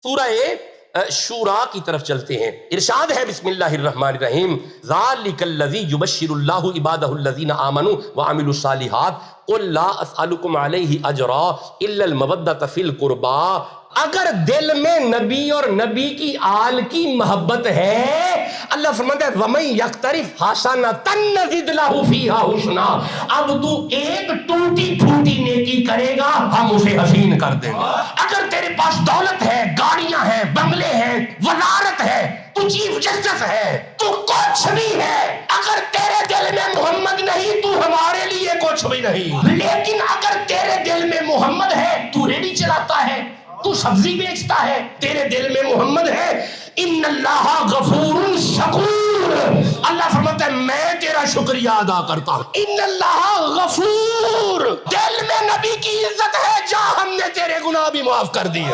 सूरह शूरा की तरफ चलते हैं। इरशाद है बिस्मिल्लाहिर्रहमानिर्रहीम, ज़ालिकल्लज़ी युबश्शिरुल्लाहु इबादहुल्लज़ीना आमनू व अमिलुस्सालिहात क़ुल ला अस्अलुकुम अलैहि अजरा इल्लल मवद्दत फिल क़ुरबा। अगर दिल में नबी और नबी की आल की मोहब्बत है, अल्लाह फरमाता है वमन यक्तरिफ हसनतन नज़िद लहू फीहा हुस्ना। अब तू एक टूटी फूटी नेकी करेगा, हम उसे हसीन कर देंगे। अगर तेरे पास दौलत है, गाड़ियां हैं, बंगले हैं, वजारत है, तू चीफ जस्टिस है, तू कुछ भी है, अगर तेरे दिल में मोहम्मद नहीं, तू हमारे लिए कुछ भी नहीं। लेकिन अगर तेरे दिल में मोहम्मद है, तू रेडी चलाता है, तू सब्जी बेचता है, तेरे दिल में मोहम्मद है, इन्नल्लाह गफूरुन शकूर, अल्लाह फरमाता है मैं तेरा शुक्रिया अदा करता हूं। इन्नल्लाह गफूर, दिल में नबी की इज्जत है, जा हमने तेरे गुनाह भी माफ कर दिए।